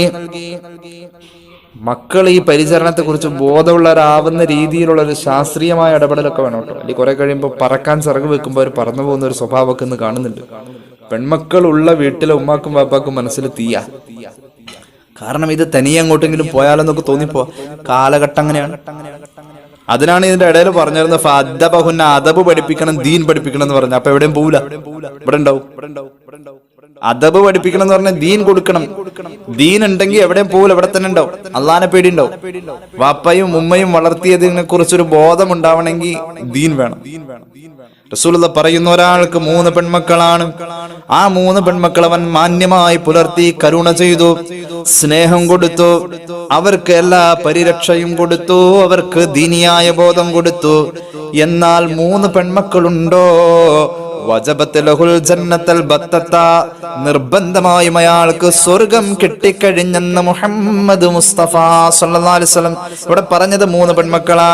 മക്കൾ ഈ പരിചരണത്തെ കുറിച്ച് ബോധമുള്ളവരാവുന്ന രീതിയിലുള്ള ഒരു ശാസ്ത്രീയമായ ഇടപെടലൊക്കെ വേണം കേട്ടോ. അല്ലെങ്കിൽ കുറെ കഴിയുമ്പോൾ പറക്കാൻ ചിറക് വെക്കുമ്പോൾ അവർ പറന്നു പോകുന്ന ഒരു സ്വഭാവമൊക്കെ ഇന്ന് കാണുന്നുണ്ട്. പെൺമക്കൾ ഉള്ള വീട്ടിലെ ഉമ്മാക്കും വാപ്പാക്കും മനസ്സിൽ തീയാ. കാരണം ഇത് തനിയെ അങ്ങോട്ടെങ്കിലും പോയാലെന്നൊക്കെ തോന്നിപ്പോ കാലഘട്ടം അങ്ങനെയാണ്. അതിനാണ് ഇതിന്റെ ഇടയിൽ പറഞ്ഞിരുന്നത് ഫഅദ്ദബഹുന്ന, അദബ് പഠിപ്പിക്കണം, ദീൻ പഠിപ്പിക്കണം എന്ന് പറഞ്ഞു. അപ്പൊ എവിടെയും പോവില്ല, ഇവിടെ ഉണ്ടാവും. അദബ് പഠിപ്പിക്കണം എന്ന് പറഞ്ഞാൽ ദീൻ കൊടുക്കണം. ദീൻ ഉണ്ടെങ്കിൽ എവിടെയും പോവില്ല, ഇവിടെ തന്നെ ഉണ്ടാവും. അള്ളാനെ പേടി ഉണ്ടാവും. വാപ്പയും ഉമ്മയും വളർത്തിയതിനെ കുറിച്ചൊരു ബോധം ഉണ്ടാവണമെങ്കിൽ ദീൻ വേണം. റസൂലുള്ളാഹി പറയുന്ന, ഒരാൾക്ക് 3 പെൺമക്കളാണ്, ആ 3 പെൺമക്കൾ അവൻ മാന്യമായി പുലർത്തി, കരുണ ചെയ്തു, സ്നേഹം കൊടുത്തു, അവർക്ക് എല്ലാ പരിരക്ഷയും കൊടുത്തു, അവർക്ക് ദീനിയായ ബോധം കൊടുത്തു. എന്നാൽ 3 പെൺമക്കളുണ്ടോ വജബത ലഹുൽ ജന്നത്തുൽ ബത്തത, നിർബന്ധമായും അയാൾക്ക് സ്വർഗം കിട്ടിക്കഴിഞ്ഞെന്ന് മുഹമ്മദ് മുസ്തഫ സല്ലല്ലാഹു അലൈഹി വസല്ലം. ഇവിടെ പറഞ്ഞത് 3 പെൺമക്കളാ.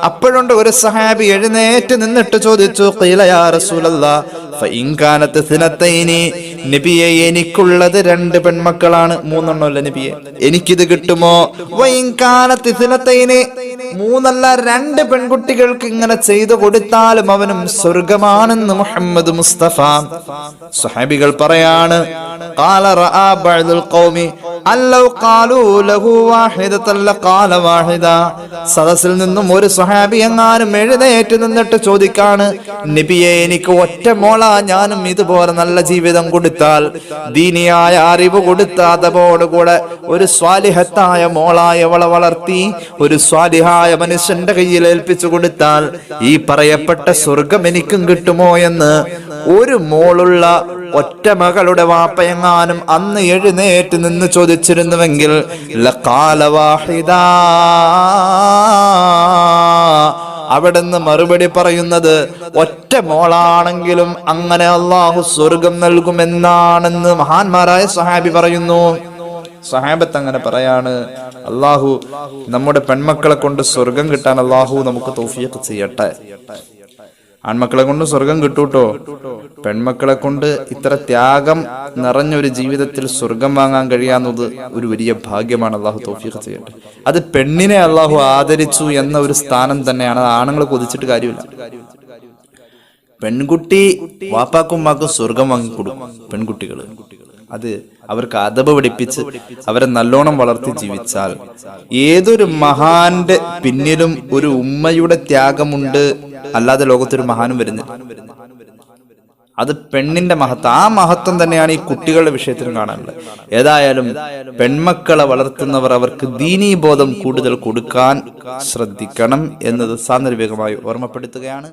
അപ്പോഴുണ്ട് ഒരു സഹാബി എഴുന്നേറ്റ് നിന്നിട്ട് ചോദിച്ചു, ഖീല യാ റസൂലല്ലാഹ് ഫഇൻ കാനത് സിനതൈനി, നബിയെ എനിക്കുള്ളത് 2 പെൺമക്കളാണ്, 3 എണ്ണമല്ല നബിയെ, എനിക്കിത് കിട്ടുമോ? വഇൻ കാനത് സിനതൈനി, 3 അല്ല 2 പെൺകുട്ടികൾക്ക് ഇങ്ങനെ ചെയ്തു കൊടുത്താലും അവനും സ്വർഗമാണെന്ന് മുഹമ്മദ് മുസ്തഫ. സ്വഹാബികൾ പറയാണ്, ഖാല റആ ബഅദുൽ ഖൗമി അല്ലൗ ഖാലൂ ലഹു വാഹിദതൻ ലഖാല വാഹിദ. സദസ്സിൽ നിന്നും ഒരു സ്വഹാബി എങ്ങാനും എഴുന്നേറ്റ് നിന്നിട്ട് ചോദിക്കാണ്, നബിയെ എനിക്ക് ഒറ്റ മോളാ, ഞാനും ഇതുപോലെ നല്ല ജീവിതം കൊടുത്താൽ, ദീനിയായ അറിവ് കൊടുത്താൽ, അതോടുകൂടെ ഒരു സ്വാലിഹത്തായ മോളായ അവളെ വളർത്തി ഒരു സ്വാലിഹായ മനുഷ്യന്റെ കയ്യിൽ ഏൽപ്പിച്ചു കൊടുത്താൽ ഈ പറയപ്പെട്ട സ്വർഗം എനിക്കും കിട്ടുമോ എന്ന് ഒരു മോളുള്ള ഒറ്റ മകളുടെ വാപ്പയെങ്ങാനും അന്ന് എഴുന്നേറ്റ് നിന്ന് ചോദിച്ചിരുന്നുവെങ്കിൽ ലഖാല വാഹിദ, അവിടുന്ന് മറുപടി പറയുന്നത് ഒറ്റ മോളാണെങ്കിലും അങ്ങനെ അള്ളാഹു സ്വർഗം നൽകുമെന്നാണെന്ന് മഹാന്മാരായ സ്വഹാബി പറയുന്നു. സ്വഹാബത്ത് അങ്ങനെ പറയാണ്. അള്ളാഹു നമ്മുടെ പെൺമക്കളെ കൊണ്ട് സ്വർഗം കിട്ടാൻ അള്ളാഹു നമുക്ക് തൗഫീഖ് ചെയ്യട്ടെ. ആൺമക്കളെ കൊണ്ട് സ്വർഗം കിട്ടൂട്ടോ, പെൺമക്കളെ കൊണ്ട് ഇത്ര ത്യാഗം നിറഞ്ഞൊരു ജീവിതത്തിൽ സ്വർഗം വാങ്ങാൻ കഴിയാവുന്നത് ഒരു വലിയ ഭാഗ്യമാണ്. അള്ളാഹു തൗഫീഖ് ചെയ്യട്ടെ. അത് പെണ്ണിനെ അള്ളാഹു ആദരിച്ചു എന്ന ഒരു സ്ഥാനം തന്നെയാണ്. അത് ആണുങ്ങൾ കൊതിച്ചിട്ട് കാര്യമില്ല. പെൺകുട്ടി വാപ്പാക്കും ഉമ്മാക്കും സ്വർഗം വാങ്ങിക്കൊടുക്കും. പെൺകുട്ടികള് അത് അവർക്ക് അദബ് പഠിപ്പിച്ച് അവരെ നല്ലോണം വളർത്തി ജീവിച്ചാൽ, ഏതൊരു മഹാന്റെ പിന്നിലും ഒരു ഉമ്മയുടെ ത്യാഗമുണ്ട്, അല്ലാതെ ലോകത്തൊരു മഹാനും വരുന്നില്ല. അത് പെണ്ണിന്റെ മഹത്വം. ആ മഹത്വം തന്നെയാണ് ഈ കുട്ടികളുടെ വിഷയത്തിലും കാണാനുള്ളത്. ഏതായാലും പെൺമക്കളെ വളർത്തുന്നവർ അവർക്ക് ദീനീ ബോധം കൂടുതൽ കൊടുക്കാൻ ശ്രദ്ധിക്കണം എന്നത് സാന്ദർഭികമായി ഓർമ്മപ്പെടുത്തുകയാണ്.